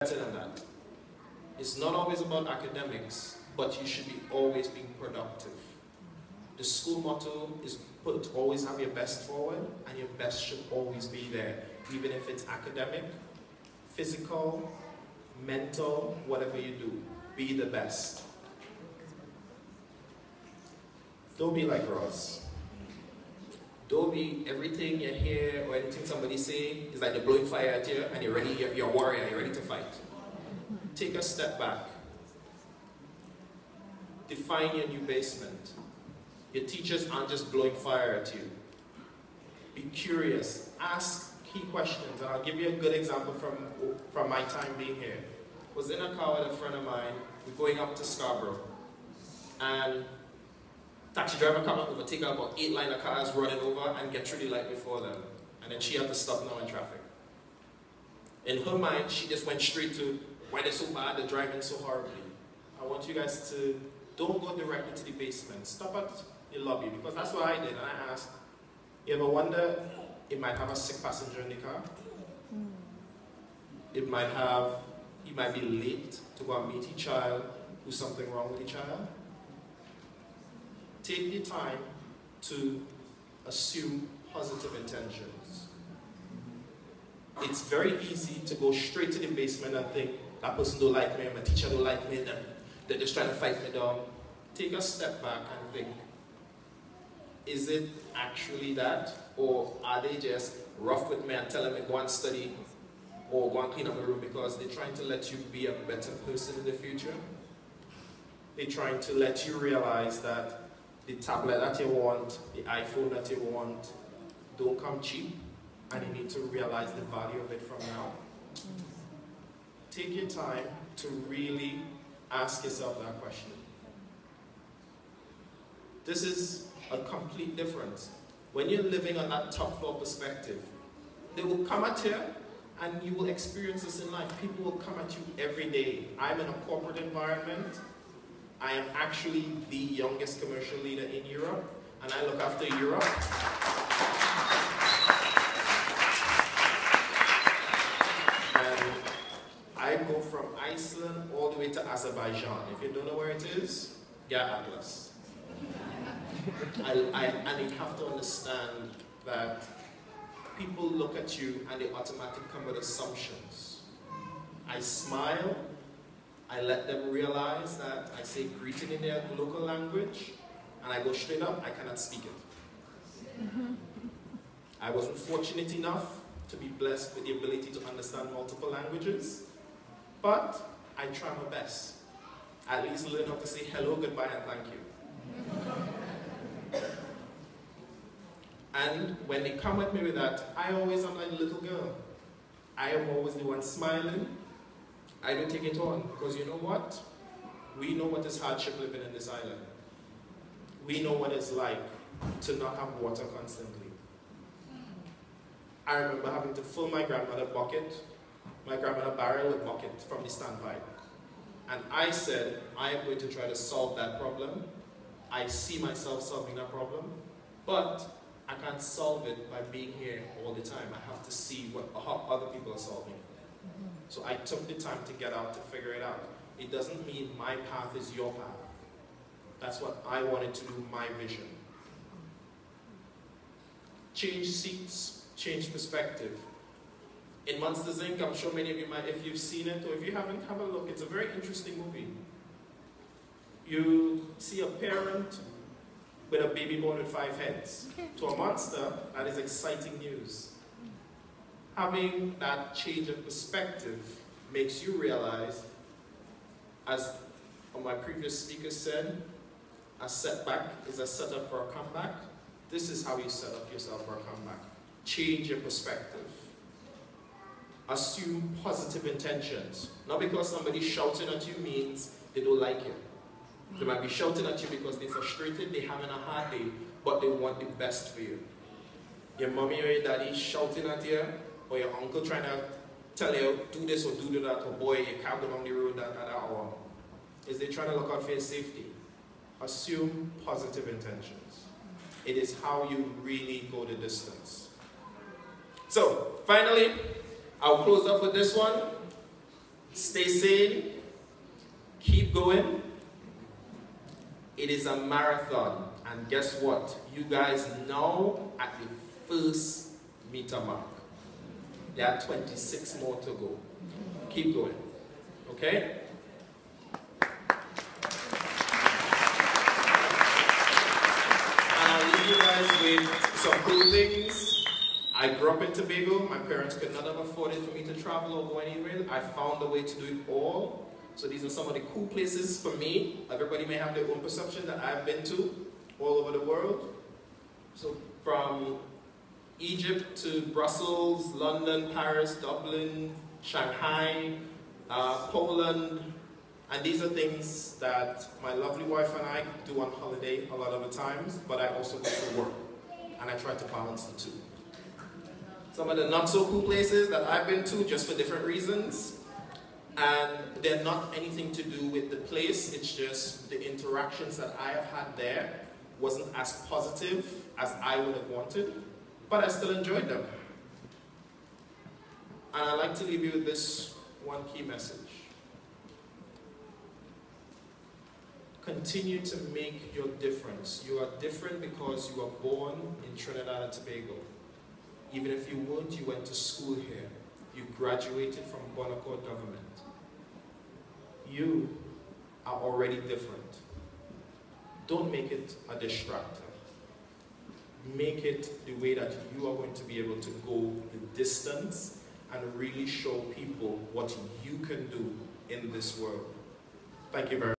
better than that. It's not always about academics, but you should be always being productive. The school motto is always have your best forward, and your best should always be there, even if it's academic, physical, mental, whatever you do, be the best. Don't be like Ross. Don't be everything you hear or anything somebody say is like they're blowing fire at you and you're ready, you're a warrior, you're ready to fight. Take a step back. Define your new basement. Your teachers aren't just blowing fire at you. Be curious. Ask key questions. And I'll give you a good example from my time being here. I was in a car with a friend of mine. We're going up to Scarborough. And taxi driver come up, overtake her, about 8 line of cars running over and get through the light before them. And then she had to stop now in traffic. In her mind, she just went straight to why they're so bad, they're driving so horribly. I want you guys to don't go directly to the basement. Stop at the lobby, because that's what I did. And I asked, you ever wonder it might have a sick passenger in the car? It might have, he might be late to go and meet his child, who's something wrong with the child. Take the time to assume positive intentions. It's very easy to go straight to the basement and think, that person don't like me, my teacher don't like me, they're just trying to fight me down. Take a step back and think, is it actually that? Or are they just rough with me and telling me go and study or go and clean up my room because they're trying to let you be a better person in the future? They're trying to let you realize that the tablet that you want, the iPhone that you want, don't come cheap, and you need to realize the value of it from now. Take your time to really ask yourself that question. This is a complete difference. When you're living on that top floor perspective, they will come at you and you will experience this in life. People will come at you every day. I'm in a corporate environment. I am actually the youngest commercial leader in Europe, and I look after Europe. And I go from Iceland all the way to Azerbaijan. If you don't know where it is, get Atlas. And you have to understand that people look at you and they automatically come with assumptions. I smile. I let them realize that I say greeting in their local language, and I go straight up, I cannot speak it. I wasn't fortunate enough to be blessed with the ability to understand multiple languages, but I try my best. At least learn how to say hello, goodbye, and thank you. And when they come at me with that, I always am like a little girl. I am always the one smiling. I don't take it on, because you know what? We know what is hardship living in this island. We know what it's like to not have water constantly. I remember having to fill my grandmother barrel with bucket from the standpipe. And I said, I am going to try to solve that problem. I see myself solving that problem, but I can't solve it by being here all the time. I have to see how other people are solving it. So I took the time to get out to figure it out. It doesn't mean my path is your path. That's what I wanted to do, my vision. Change seats, change perspective. In Monsters Inc., I'm sure many of you might, if you've seen it, or if you haven't, have a look. It's a very interesting movie. You see a parent with a baby born with 5 heads. To a monster, that is exciting news. Having that change of perspective makes you realize, as my previous speaker said, a setback is a setup for a comeback. This is how you set up yourself for a comeback. Change your perspective. Assume positive intentions. Not because somebody's shouting at you means they don't like you. They might be shouting at you because they're frustrated, they're having a hard day, but they want the best for you. Your mommy or your daddy shouting at you, or your uncle trying to tell you, do this or do that, or boy, you can't go down the road at that hour. Is they trying to look out for your safety? Assume positive intentions. It is how you really go the distance. So, finally, I'll close up with this one. stay sane, keep going. It is a marathon, and guess what? You guys now at the first meter mark. There are 26 more to go. Keep going, okay? And I'll leave you guys with some cool things. I grew up in Tobago. My parents could not have afforded for me to travel or go anywhere. I found a way to do it all. So these are some of the cool places for me. Everybody may have their own perception that I've been to all over the world. So from Egypt to Brussels, London, Paris, Dublin, Shanghai, Poland. And these are things that my lovely wife and I do on holiday a lot of the times, but I also go to work. And I try to balance the two. Some of the not so cool places that I've been to just for different reasons. And they're not anything to do with the place, it's just the interactions that I have had there wasn't as positive as I would have wanted, but I still enjoyed them. And I'd like to leave you with this one key message. Continue to make your difference. You are different because you were born in Trinidad and Tobago. Even if you weren't, you went to school here. You graduated from Bonaccord government. You are already different. Don't make it a distractor. Make it the way that you are going to be able to go the distance and really show people what you can do in this world. Thank you very much.